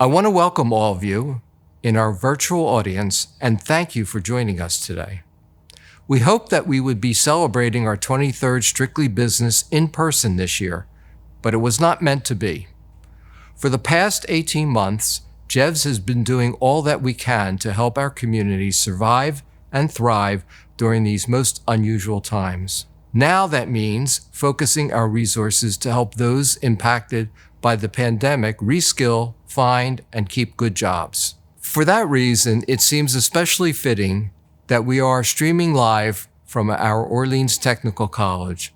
I want to welcome all of you in our virtual audience and thank you for joining us today. We hope that we would be celebrating our 23rd Strictly Business in person this year, but it was not meant to be. For the past 18 months, JEVS has been doing all that we can to help our community survive and thrive during these most unusual times. Now that means focusing our resources to help those impacted by the pandemic reskill, find, and keep good jobs. For that reason, it seems especially fitting that we are streaming live from our Orleans Technical College,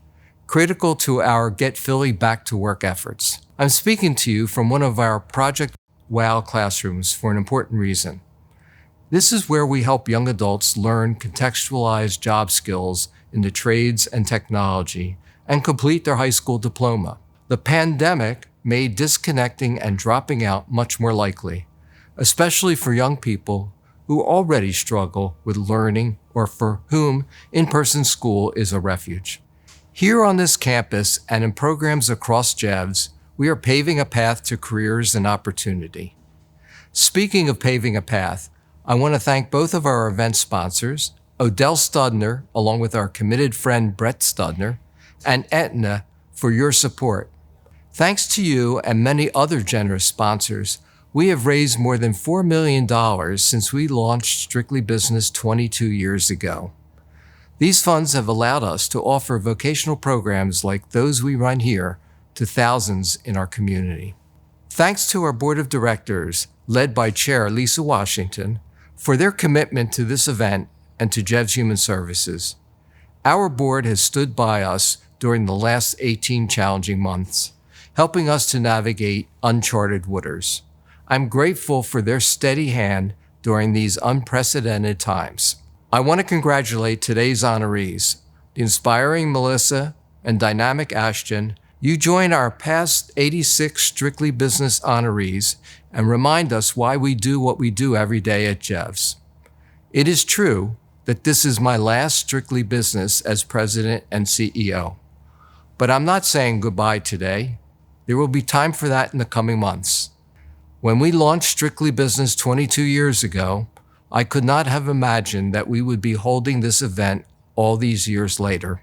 critical to our Get Philly Back to Work efforts. I'm speaking to you from one of our Project WOW classrooms for an important reason. This is where we help young adults learn contextualized job skills in the trades and technology and complete their high school diploma. The pandemic made disconnecting and dropping out much more likely, especially for young people who already struggle with learning or for whom in-person school is a refuge. Here on this campus and in programs across JEVS, we are paving a path to careers and opportunity. Speaking of paving a path, I want to thank both of our event sponsors, Odell Studner, along with our committed friend Brett Studner, and Aetna for your support. Thanks to you and many other generous sponsors, we have raised more than $4 million since we launched Strictly Business 22 years ago. These funds have allowed us to offer vocational programs like those we run here to thousands in our community. Thanks to our board of directors, led by Chair Lisa Washington, for their commitment to this event and to JEVS Human Services. Our board has stood by us during the last 18 challenging months, helping us to navigate uncharted waters. I'm grateful for their steady hand during these unprecedented times. I want to congratulate today's honorees, the inspiring Melissa and dynamic Ashton. You join our past 86 Strictly Business honorees and remind us why we do what we do every day at JEVS. It is true that this is my last Strictly Business as President and CEO. But I'm not saying goodbye today. There will be time for that in the coming months. When we launched Strictly Business 22 years ago, I could not have imagined that we would be holding this event all these years later.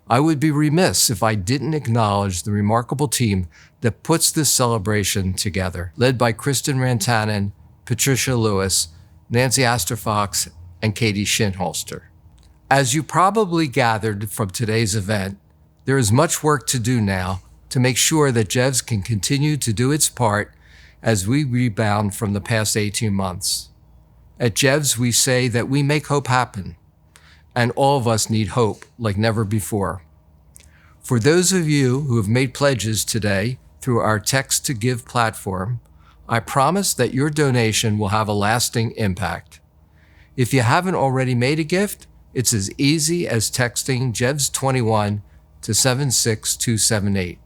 I would be remiss if I didn't acknowledge the remarkable team that puts this celebration together, led by Kristen Rantanen, Patricia Lewis, Nancy Astor-Fox, and Katie Shinholster. As you probably gathered from today's event, there is much work to do now to make sure that JEVS can continue to do its part as we rebound from the past 18 months. At JEVS, we say that we make hope happen, and all of us need hope like never before. For those of you who have made pledges today through our Text to Give platform, I promise that your donation will have a lasting impact. If you haven't already made a gift, it's as easy as texting JEVS21 to 76278.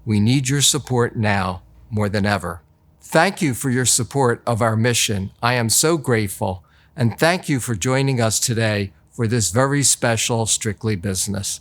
We need your support now more than ever. Thank you for your support of our mission. I am so grateful, and thank you for joining us today for this very special Strictly Business.